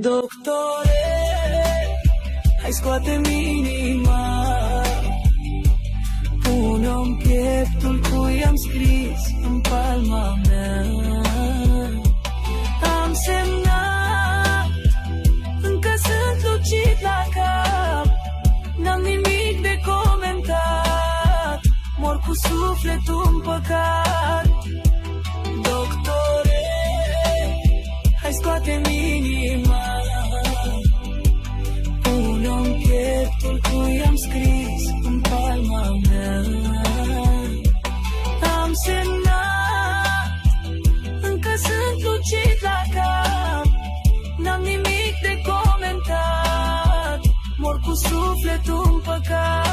Doctore, hai scoate-mi inima, pune-o-n pieptul cui am scris în palma mea. Am semnat, încă sunt lucid la cap, n-am nimic de comentat, mor cu sufletul în păcat. Doctore, hai scoate-mi inima, pune-o-n pieptul cui am scris în palma mea. Am semnat, încă sunt lucid la cap, n-am nimic de comentat, mor cu sufletul în păcat.